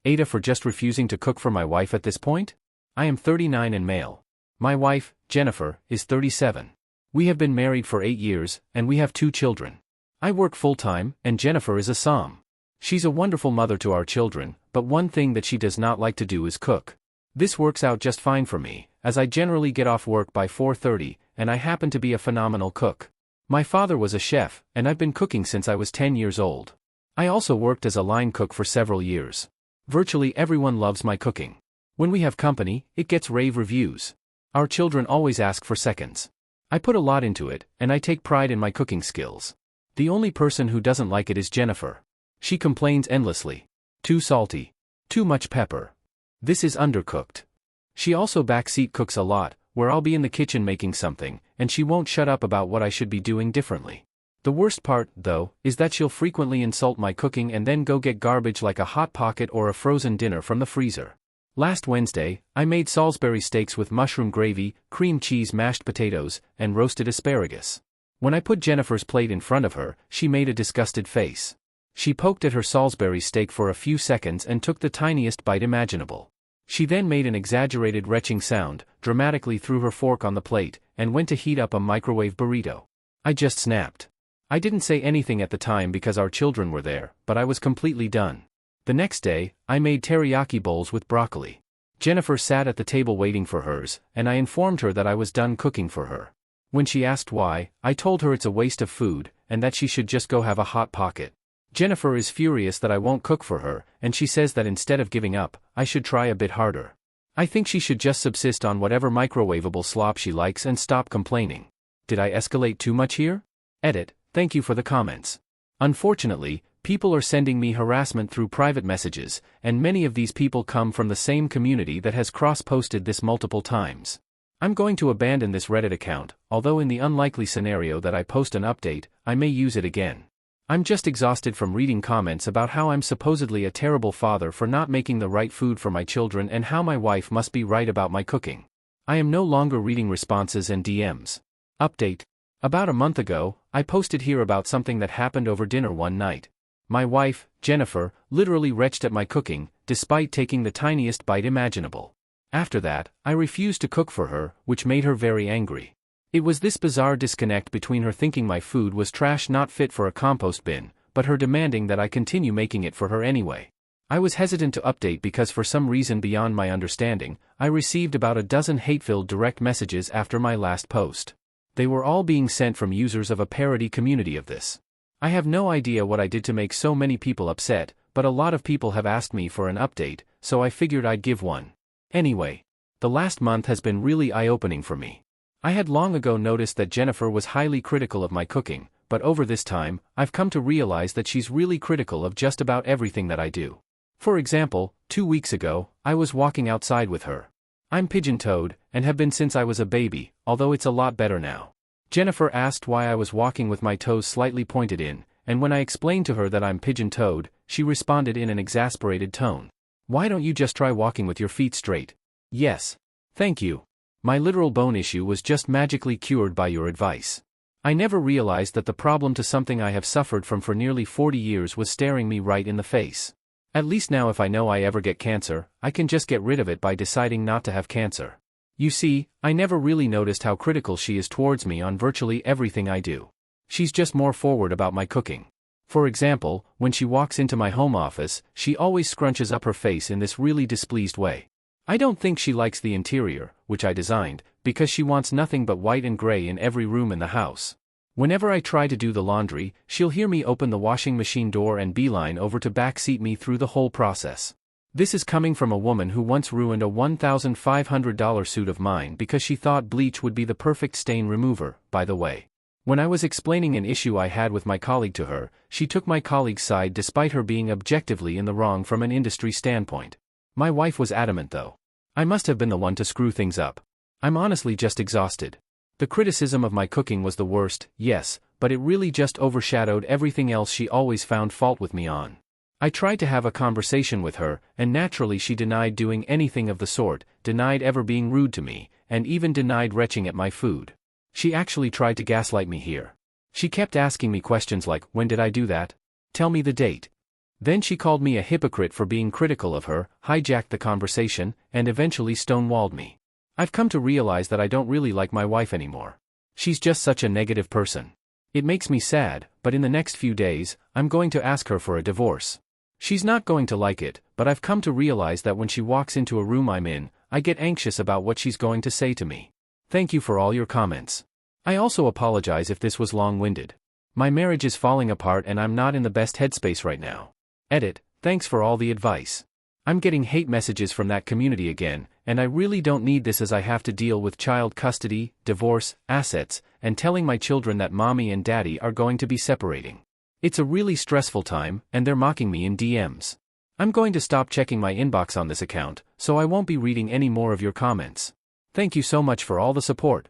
AITA for just refusing to cook for my wife at this point? I am 39 and male. My wife, Jennifer, is 37. We have been married for 8 years, and we have 2 children. I work full-time, and Jennifer is a som. She's a wonderful mother to our children, but one thing that she does not like to do is cook. This works out just fine for me, as I generally get off work by 4:30, and I happen to be a phenomenal cook. My father was a chef, and I've been cooking since I was 10 years old. I also worked as a line cook for several years. Virtually everyone loves my cooking. When we have company, it gets rave reviews. Our children always ask for seconds. I put a lot into it, and I take pride in my cooking skills. The only person who doesn't like it is Jennifer. She complains endlessly. Too salty. Too much pepper. This is undercooked. She also backseat cooks a lot, where I'll be in the kitchen making something, and she won't shut up about what I should be doing differently. The worst part, though, is that she'll frequently insult my cooking and then go get garbage like a Hot Pocket or a frozen dinner from the freezer. Last Wednesday, I made Salisbury steaks with mushroom gravy, cream cheese, mashed potatoes, and roasted asparagus. When I put Jennifer's plate in front of her, she made a disgusted face. She poked at her Salisbury steak for a few seconds and took the tiniest bite imaginable. She then made an exaggerated retching sound, dramatically threw her fork on the plate, and went to heat up a microwave burrito. I just snapped. I didn't say anything at the time because our children were there, but I was completely done. The next day, I made teriyaki bowls with broccoli. Jennifer sat at the table waiting for hers, and I informed her that I was done cooking for her. When she asked why, I told her it's a waste of food, and that she should just go have a Hot Pocket. Jennifer is furious that I won't cook for her, and she says that instead of giving up, I should try a bit harder. I think she should just subsist on whatever microwavable slop she likes and stop complaining. Did I escalate too much here? Edit, thank you for the comments. Unfortunately, people are sending me harassment through private messages, and many of these people come from the same community that has cross-posted this multiple times. I'm going to abandon this Reddit account, although in the unlikely scenario that I post an update, I may use it again. I'm just exhausted from reading comments about how I'm supposedly a terrible father for not making the right food for my children and how my wife must be right about my cooking. I am no longer reading responses and DMs. Update. About a month ago, I posted here about something that happened over dinner one night. My wife, Jennifer, literally retched at my cooking, despite taking the tiniest bite imaginable. After that, I refused to cook for her, which made her very angry. It was this bizarre disconnect between her thinking my food was trash not fit for a compost bin, but her demanding that I continue making it for her anyway. I was hesitant to update because for some reason beyond my understanding, I received about a dozen hate-filled direct messages after my last post. They were all being sent from users of a parody community of this. I have no idea what I did to make so many people upset, but a lot of people have asked me for an update, so I figured I'd give one. Anyway, the last month has been really eye-opening for me. I had long ago noticed that Jennifer was highly critical of my cooking, but over this time, I've come to realize that she's really critical of just about everything that I do. For example, 2 weeks ago, I was walking outside with her. I'm pigeon-toed, and have been since I was a baby, although it's a lot better now. Jennifer asked why I was walking with my toes slightly pointed in, and when I explained to her that I'm pigeon-toed, she responded in an exasperated tone. Why don't you just try walking with your feet straight? Yes. Thank you. My literal bone issue was just magically cured by your advice. I never realized that the problem to something I have suffered from for nearly 40 years was staring me right in the face. At least now if I know I ever get cancer, I can just get rid of it by deciding not to have cancer. You see, I never really noticed how critical she is towards me on virtually everything I do. She's just more forward about my cooking. For example, when she walks into my home office, she always scrunches up her face in this really displeased way. I don't think she likes the interior, which I designed, because she wants nothing but white and gray in every room in the house. Whenever I try to do the laundry, she'll hear me open the washing machine door and beeline over to backseat me through the whole process. This is coming from a woman who once ruined a $1,500 suit of mine because she thought bleach would be the perfect stain remover, by the way. When I was explaining an issue I had with my colleague to her, she took my colleague's side despite her being objectively in the wrong from an industry standpoint. My wife was adamant though. I must have been the one to screw things up. I'm honestly just exhausted. The criticism of my cooking was the worst, yes, but it really just overshadowed everything else she always found fault with me on. I tried to have a conversation with her, and naturally she denied doing anything of the sort, denied ever being rude to me, and even denied retching at my food. She actually tried to gaslight me here. She kept asking me questions like, when did I do that? Tell me the date. Then she called me a hypocrite for being critical of her, hijacked the conversation, and eventually stonewalled me. I've come to realize that I don't really like my wife anymore. She's just such a negative person. It makes me sad, but in the next few days, I'm going to ask her for a divorce. She's not going to like it, but I've come to realize that when she walks into a room I'm in, I get anxious about what she's going to say to me. Thank you for all your comments. I also apologize if this was long-winded. My marriage is falling apart and I'm not in the best headspace right now. Edit, thanks for all the advice. I'm getting hate messages from that community again, and I really don't need this as I have to deal with child custody, divorce, assets, and telling my children that mommy and daddy are going to be separating. It's a really stressful time, and they're mocking me in DMs. I'm going to stop checking my inbox on this account, so I won't be reading any more of your comments. Thank you so much for all the support.